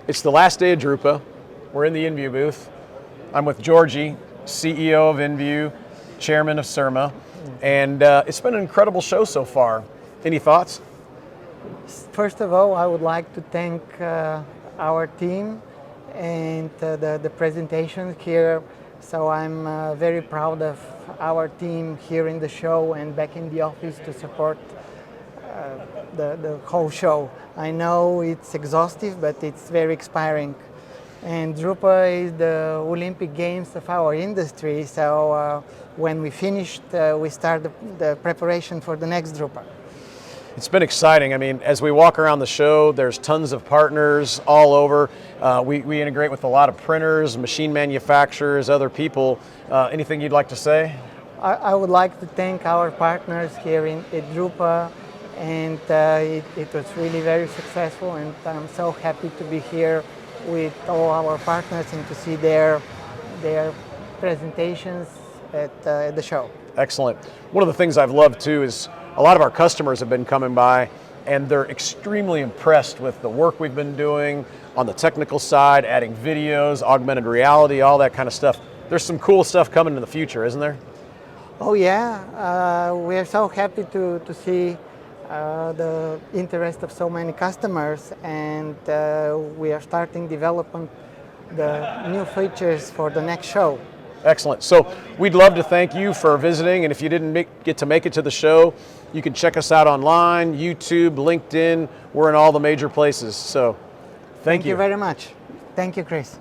It's the last day of Drupa. We're in the EngView booth. I'm with Georgi, CEO of EngView, chairman of CIRMA, and it's been an incredible show so far. Any thoughts? First of all, I would like to thank our team and the presentation here. So I'm very proud of our team here in the show and back in the office to support the whole show. I know it's exhaustive, but it's very inspiring. And Drupa is the Olympic Games of our industry, so when we finished, we start the preparation for the next Drupa. It's been exciting. I mean, as we walk around the show, there's tons of partners all over. We integrate with a lot of printers, machine manufacturers, other people. Anything you'd like to say? I would like to thank our partners here at Drupa, and it was really very successful, and I'm so happy to be here with all our partners and to see their presentations at the show. Excellent. One of the things I've loved too is a lot of our customers have been coming by and they're extremely impressed with the work we've been doing on the technical side, adding videos, augmented reality, all that kind of stuff. There's some cool stuff coming in the future, isn't there? Oh yeah, we are so happy to see the interest of so many customers, and we are starting developing the new features for the next show. Excellent. So we'd love to thank you for visiting, and if you didn't get to make it to the show, you can check us out online, YouTube, LinkedIn. We're in all the major places. So thank you Thank you very much. Thank you, Chris.